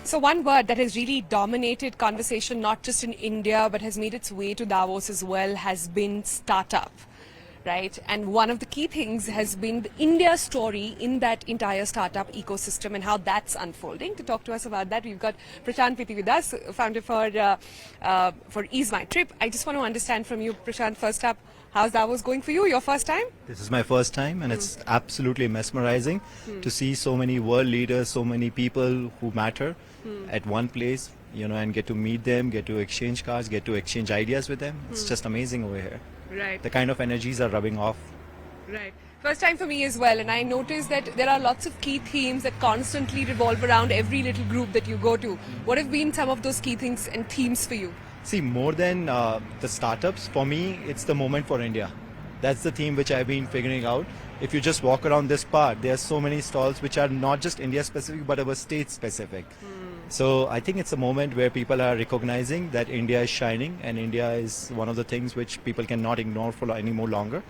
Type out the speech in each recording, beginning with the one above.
So one word that has really dominated conversation, not just in India, but has made its way to Davos as well, has been startup, right? And one of the key things has been the India story in that entire startup ecosystem and how that's unfolding. To talk to us about that, we've got Prashant Pitti with us, founder for EaseMyTrip. I just want to understand from you, Prashant, first up, how's Davos going for you? Your first time? This is my first time, and it's absolutely mesmerizing to see so many world leaders, so many people who matter at one place, and get to meet them, get to exchange cards, get to exchange ideas with them. It's just amazing over here. Right. The kind of energies are rubbing off. Right. First time for me as well, and I noticed that there are lots of key themes that constantly revolve around every little group that you go to. What have been some of those key things and themes for you? See, more than the startups, for me, it's the moment for India. That's the theme which I've been figuring out. If you just walk around this part, there are so many stalls which are not just India specific, but our state specific. So I think it's a moment where people are recognizing that India is shining, and India is one of the things which people cannot ignore for any more longer.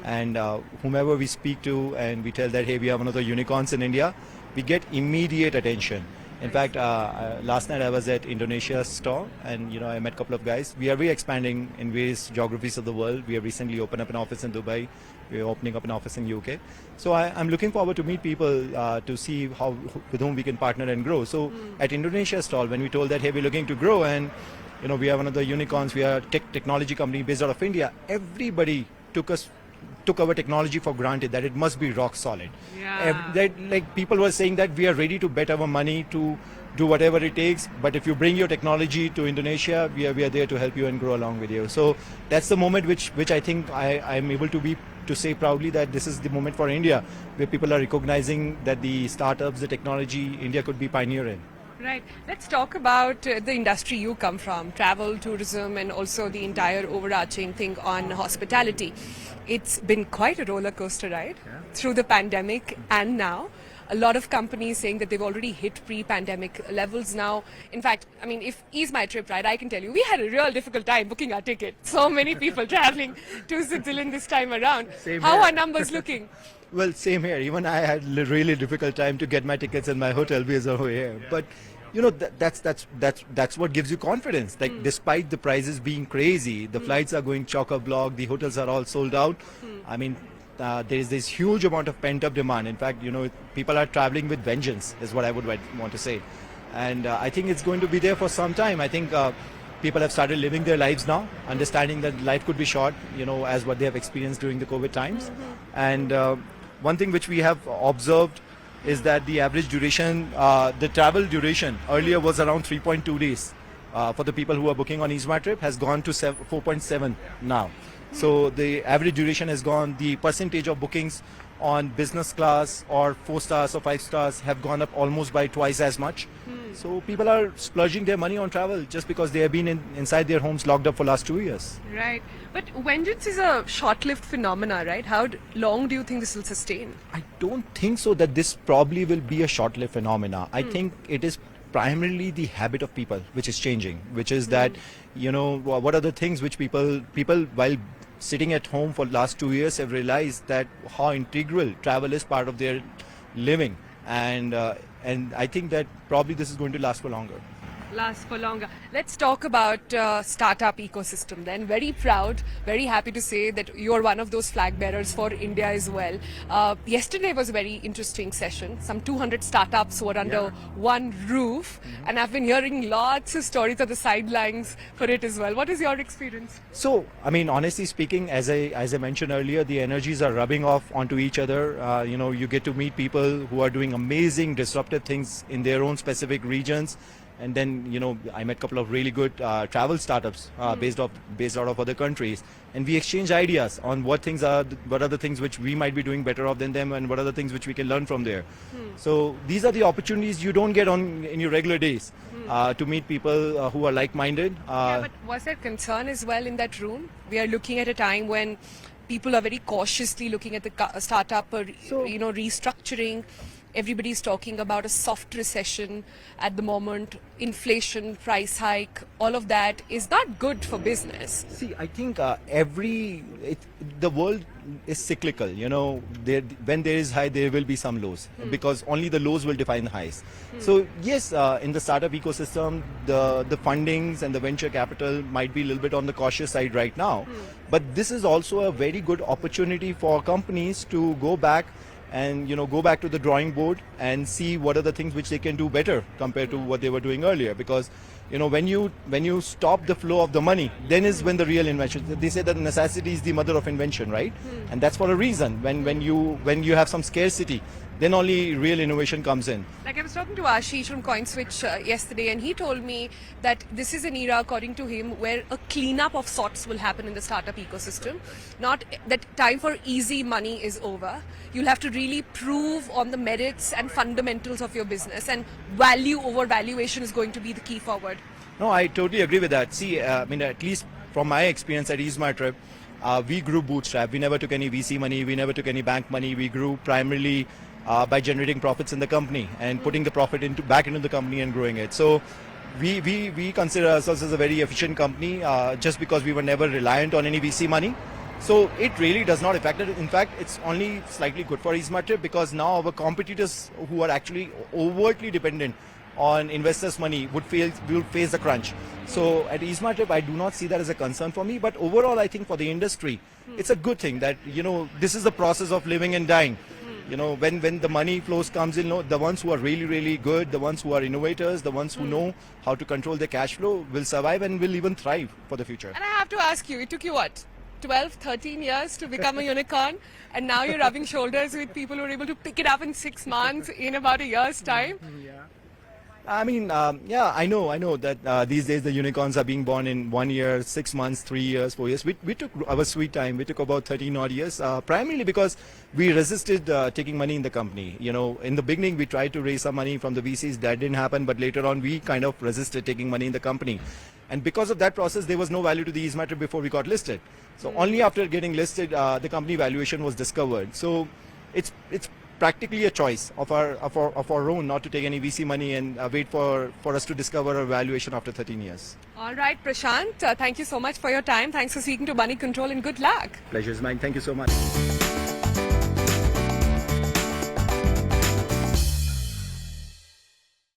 And whomever we speak to and we tell that, hey, we are one of the unicorns in India, we get immediate attention. In fact, last night I was at Indonesia's store, and I met a couple of guys. We are expanding in various geographies of the world. We have recently opened up an office in Dubai. We are opening up an office in UK. So I'm looking forward to meet people to see with whom we can partner and grow. So at Indonesia's stall, when we told that, hey, we're looking to grow, and we are one of the unicorns. We are a technology company based out of India. Everybody took our technology for granted, that it must be rock solid. Like people were saying that we are ready to bet our money to do whatever it takes, but if you bring your technology to Indonesia, we are there to help you and grow along with you. So that's the moment which I think I'm able to say proudly that this is the moment for India, where people are recognizing that the startups, the technology, India could be pioneer in. Right. Let's talk about the industry you come from, travel, tourism, and also the entire overarching thing on hospitality. It's been quite a roller coaster ride through the pandemic and now. A lot of companies saying that they've already hit pre-pandemic levels now. In fact, if EaseMyTrip, right, I can tell you, we had a real difficult time booking our ticket. So many people traveling to Switzerland this time around. How are numbers looking? Well, same here. Even I had a really difficult time to get my tickets and my hotel bills over here. But that's what gives you confidence. Like despite the prices being crazy, the flights are going chock-a-block, the hotels are all sold out. There is this huge amount of pent-up demand. In fact, people are traveling with vengeance, is what I would want to say. And I think it's going to be there for some time. I think people have started living their lives now, understanding that life could be short, as what they have experienced during the COVID times. And one thing which we have observed is that the average duration, the travel duration earlier was around 3.2 days. For the people who are booking on EaseMyTrip has gone to 4.7 now. So the average duration has gone. The percentage of bookings on business class or 4 stars or 5 stars have gone up almost by twice as much. So people are splurging their money on travel just because they have been inside their homes locked up for last 2 years. Right. But vengeance is a short-lived phenomena, right? How long do you think this will sustain? I don't think so that this probably will be a short-lived phenomena. I think it is primarily the habit of people which is changing, which is that, what are the things which people while sitting at home for last 2 years have realized that how integral travel is part of their living. And I think that probably this is going to last for longer. Let's talk about startup ecosystem then. Very proud, very happy to say that you're one of those flag bearers for India as well. Yesterday was a very interesting session. Some 200 startups were under one roof, and I've been hearing lots of stories on the sidelines for it as well. What is your experience? So, honestly speaking, as I mentioned earlier, the energies are rubbing off onto each other. You get to meet people who are doing amazing, disruptive things in their own specific regions. And then, I met a couple of really good travel startups based out of other countries. And we exchange ideas on what are the things which we might be doing better off than them, and what are the things which we can learn from there. So these are the opportunities you don't get in your regular days to meet people who are like-minded. But was there concern as well in that room? We are looking at a time when people are very cautiously looking at the startup or, restructuring. Everybody's talking about a soft recession at the moment, inflation, price hike, all of that is not good for business. See, I think the world is cyclical. When there is high, there will be some lows because only the lows will define the highs. So yes, in the startup ecosystem, the fundings and the venture capital might be a little bit on the cautious side right now, but this is also a very good opportunity for companies to go back and go back to the drawing board and see what are the things which they can do better compared to what they were doing earlier. Because when you stop the flow of the money, then is when the real invention. They say that necessity is the mother of invention, right? And that's for a reason. When you have some scarcity, then only real innovation comes in. Like I was talking to Ashish from CoinSwitch yesterday, and he told me that this is an era, according to him, where a cleanup of sorts will happen in the startup ecosystem. Not that time for easy money is over. You'll have to really prove on the merits and fundamentals of your business, and value over valuation is going to be the key forward. No, I totally agree with that. See, at least from my experience at EaseMyTrip, we grew bootstrap. We never took any VC money. We never took any bank money. We grew primarily by generating profits in the company and putting the profit back into the company and growing it. So we consider ourselves as a very efficient company just because we were never reliant on any VC money. So it really does not affect it. In fact, it's only slightly good for EaseMyTrip because now our competitors who are actually overtly dependent on investors' money will face the crunch. So at EaseMyTrip, I do not see that as a concern for me. But overall, I think for the industry, it's a good thing that this is the process of living and dying. When the money flows comes in, the ones who are really, really good, the ones who are innovators, the ones who know how to control their cash flow will survive and will even thrive for the future. And I have to ask you, it took you what? 12, 13 years to become a unicorn, and now you're rubbing shoulders with people who are able to pick it up in 6 months, in about a year's time. I mean, I know that these days the unicorns are being born in 1 year, 6 months, 3 years, 4 years. We took our sweet time. We took about 13 odd years, primarily because we resisted taking money in the company. In the beginning, we tried to raise some money from the VCs. That didn't happen, but later on, we kind of resisted taking money in the company. And because of that process, there was no value to the EaseMyTrip before we got listed. So only after getting listed, the company valuation was discovered. So it's practically a choice of our own not to take any VC money and wait for us to discover our valuation after 13 years. All right, Prashant, thank you so much for your time. Thanks for speaking to Moneycontrol, and good luck. Pleasure is mine. Thank you so much.